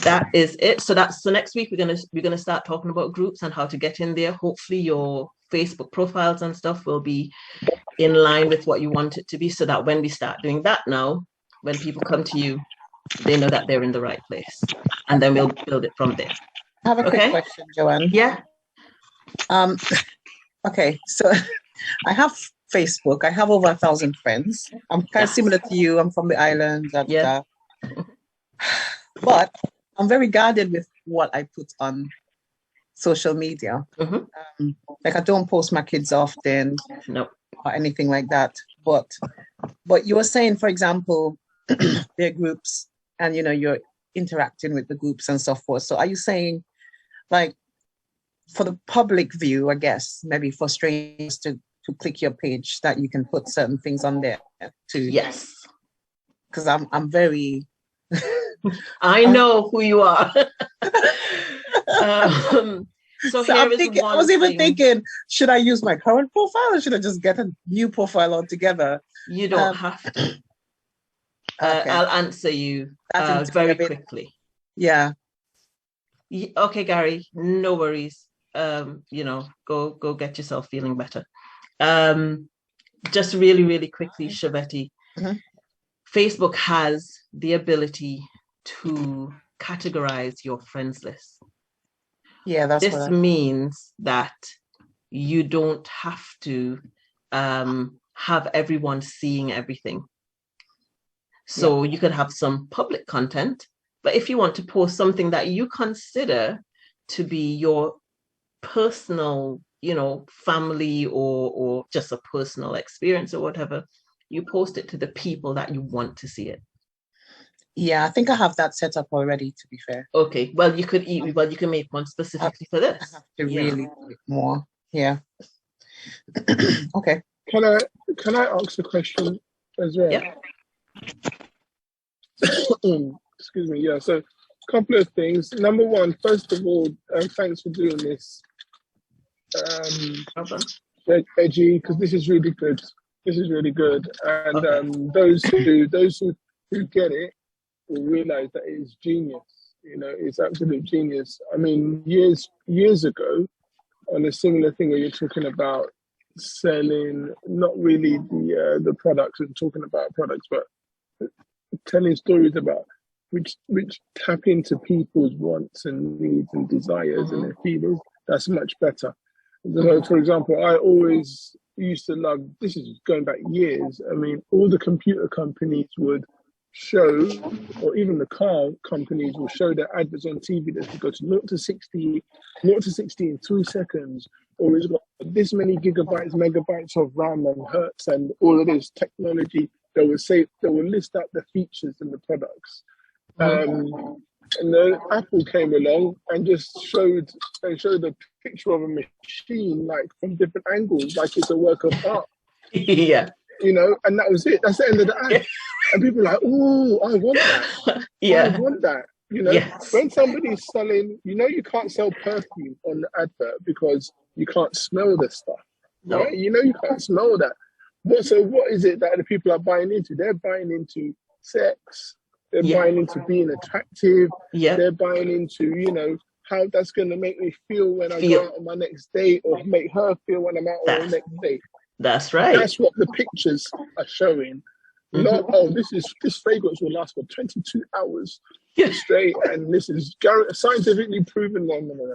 that is it. So next week we're gonna start talking about groups and how to get in there. Hopefully your Facebook profiles and stuff will be in line with what you want it to be, so that when we start doing that now, when people come to you, they know that they're in the right place, and then we'll build it from there. I have a quick question, Joanne. Yeah. Okay, so I have Facebook. I have over 1,000 friends. I'm kind of similar to you. I'm from the islands. Yeah. But I'm very guarded with what I put on social media. Like I don't post my kids often, or anything like that. But you were saying, for example, there are groups, and you're interacting with the groups and so forth. So are you saying, like, for the public view, I guess, maybe for strangers to click your page, that you can put certain things on there too? Yes. Because I'm very I know who you are. So here I'm is thinking, one I was even thing. thinking, should I use my current profile or should I just get a new profile altogether? You don't have to. Okay. I'll answer you That's very quickly. Yeah. Okay, Gary, no worries. Go get yourself feeling better. Just really, really quickly, Shaveti. Facebook has the ability to categorize your friends list. Yeah, that's this what means that you don't have to have everyone seeing everything. So you could have some public content, but if you want to post something that you consider to be your personal, family or just a personal experience or whatever, you post it to the people that you want to see it. Yeah, I think I have that set up already, to be fair. Okay, well, you can make one specifically for this. I have to really do it more. Yeah. Okay. Can I ask a question as well? Yeah. Excuse me. Yeah. So, a couple of things. Number one, first of all, thanks for doing this, Edgy, because this is really good. This is really good, and those who get it will realize that it is genius. It's absolute genius. I mean, years ago, on a similar thing where you're talking about selling, not really the products and talking about products, but telling stories about which tap into people's wants and needs and desires and their feelings. That's much better. So, for example, I always used to love, this is going back years, I mean, all the computer companies would show, or even the car companies will show their adverts on TV that you go to 0 to 60 in 2 seconds, or it's got this many gigabytes, megabytes of RAM and hertz and all of this technology. They will list out the features and the products. And then Apple came along and just showed a picture of a machine, like from different angles, like it's a work of art. Yeah. And that was it. That's the end of the ad. And people are like, oh, I want that. Yeah. I want that. Yes. When somebody's selling, you can't sell perfume on the advert because you can't smell the stuff. No. Right? You can't smell that. So what is it that the people are buying into? They're buying into sex. They're buying into being attractive. Yeah. They're buying into, how that's going to make me feel when I go out on my next date, or make her feel when I'm out on the next date. That's right. That's what the pictures are showing. Not, this fragrance will last for 22 hours straight, and this is scientifically proven. No.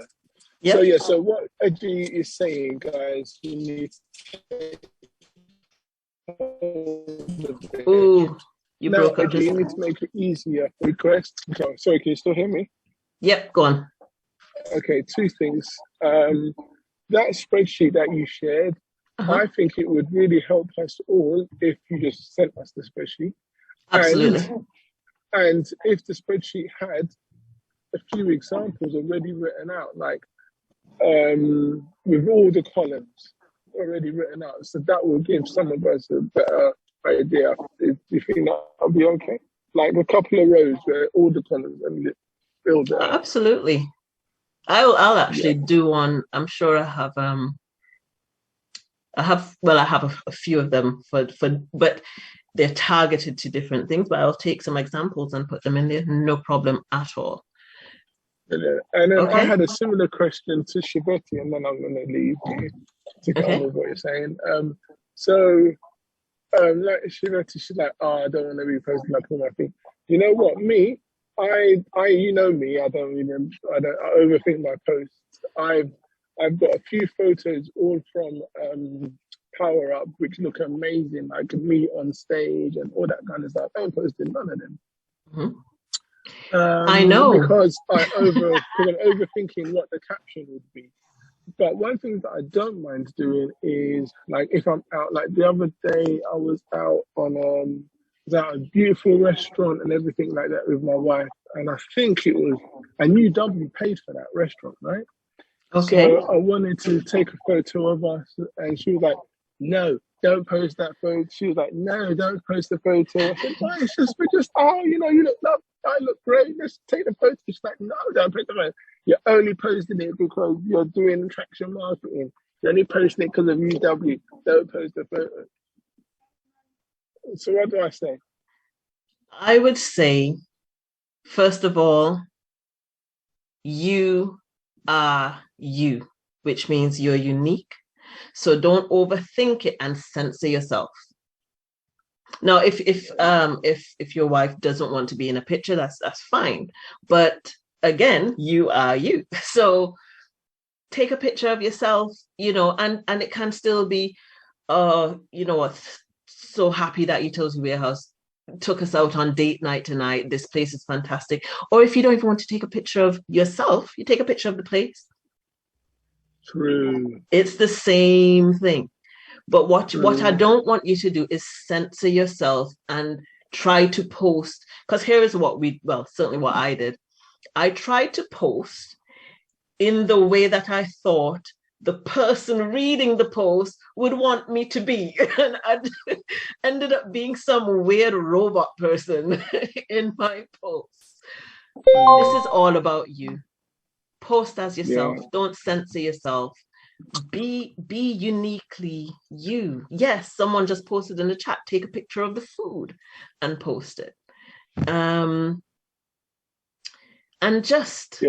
Yep. So what Edgy is saying, guys, you need to... Ooh, you now, broke up. Edgy, you need to make it easier. Request. Sorry, can you still hear me? Yep, go on. Okay, 2 things. That spreadsheet that you shared, I think it would really help us all if you just sent us the spreadsheet. Absolutely. And if the spreadsheet had a few examples already written out, like with all the columns already written out. So that will give some of us a better idea. Do you think that'll be okay? Like a couple of rows where all the columns and build it out. Absolutely. I'll actually Yeah. do one. I'm sure I have a few of them but they're targeted to different things, but I'll take some examples and put them in there. No problem at all. Brilliant. And then I Okay. had a similar question to Shivetti, and then I'm going to leave you to get on with what you're saying. Like Shivetti, she's like, oh, I don't want to be posting up all my things. You know what? Me, you know me. I overthink my posts. I've got a few photos all from Power Up, which look amazing, like me on stage and all that kind of stuff. I ain't posting none of them. Mm-hmm. I know because I'm overthinking what the caption would be. But one thing that I don't mind doing is like if I'm out, like the other day I was out at a beautiful restaurant and everything like that with my wife, and I think it was, and UW paid for that restaurant, right? Okay. So I wanted to take a photo of us, and she was like, "No, don't post that photo." She was like, "No, don't post the photo." I said, "Why? You look lovely. I look great. Let's take the photo." She's like, "No, don't post the photo. You're only posting it because you're doing traction marketing. You're only posting it because of UW. Don't post the photo." So what do I say? I would say, first of all, you are you, which means you're unique. So don't overthink it and censor yourself. Now, if your wife doesn't want to be in a picture, that's fine. But again, you are you. So take a picture of yourself, and it can still be, so happy that Utopia Warehouse took us out on date night tonight. This place is fantastic. Or if you don't even want to take a picture of yourself, you take a picture of the place. True. It's the same thing. But what I don't want you to do is censor yourself and try to post, because here is certainly what I did. I tried to post in the way that I thought the person reading the post would want me to be. And I ended up being some weird robot person in my posts. This is all about you. Post as yourself. Yeah. Don't censor yourself. Be uniquely you. Yes, someone just posted in the chat, take a picture of the food and post it. And just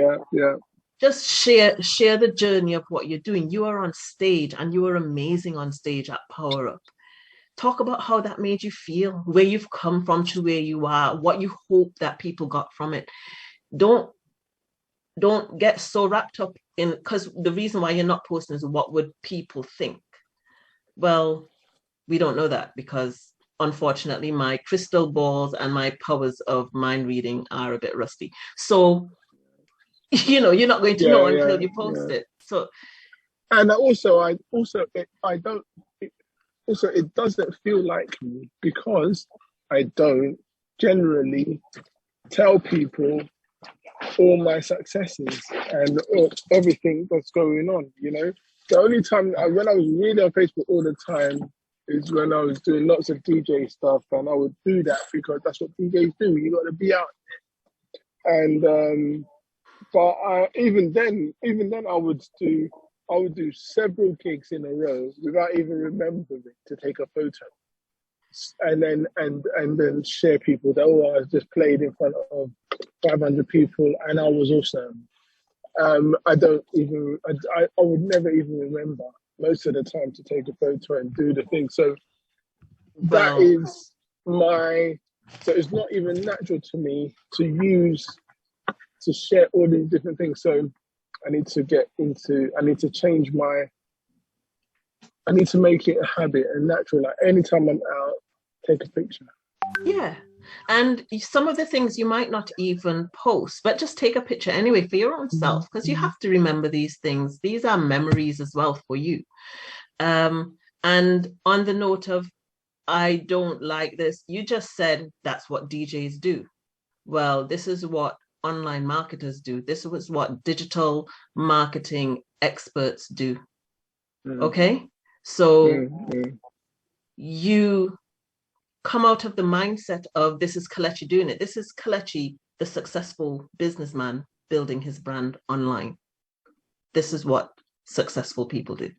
share the journey of what you're doing. You are on stage and you are amazing on stage at Power Up. Talk about how that made you feel, where you've come from to where you are, what you hope that people got from it. Don't get so wrapped up in, because the reason why you're not posting is what would people think. Well, we don't know that, because unfortunately my crystal balls and my powers of mind reading are a bit rusty. So you're not going to know until you post it. So, and it doesn't feel like me, because I don't generally tell people all my successes and everything that's going on. The only time when I was really on Facebook all the time is when I was doing lots of DJ stuff, and I would do that because that's what DJs do. You got to be out there. And but even then I would do several gigs in a row without even remembering to take a photo, and then share people that I just played in front of 500 people and I was awesome. I would never even remember most of the time to take a photo and do the thing. So that is so it's not even natural to me to share all these different things. So I need to make it a habit and natural. Like anytime I'm out, take a picture. Yeah. And some of the things you might not even post, but just take a picture anyway for your own self, because you have to remember these things. These are memories as well for you. And on the note of, I don't like this, you just said that's what DJs do. Well, this is what online marketers do. This is what digital marketing experts do. Okay? So you come out of the mindset of this is Kelechi doing it. This is Kelechi, the successful businessman, building his brand online. This is what successful people do.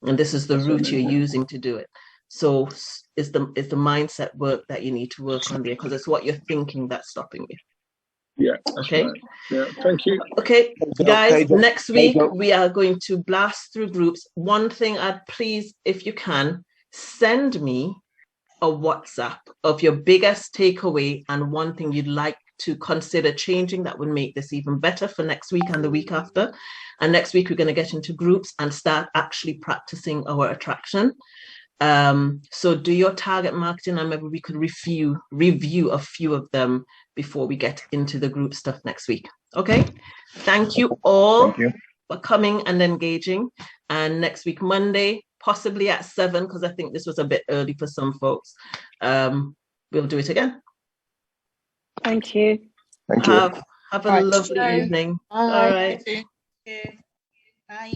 And this is the route you're using to do it. So it's the mindset work that you need to work on there, because it's what you're thinking that's stopping you. Yeah. Okay. Right. Yeah. Thank you. Okay, guys, next week we are going to blast through groups. One thing please, if you can, send me a WhatsApp of your biggest takeaway and one thing you'd like to consider changing that would make this even better for next week and the week after. And next week we're going to get into groups and start actually practicing our attraction. So do your target marketing, and maybe we could review a few of them before we get into the group stuff next week. Okay, thank you all for coming and engaging. And next week Monday, possibly at 7, because I think this was a bit early for some folks, we'll do it again. Thank you. Have a lovely evening. Bye. All right. Thank you. Bye.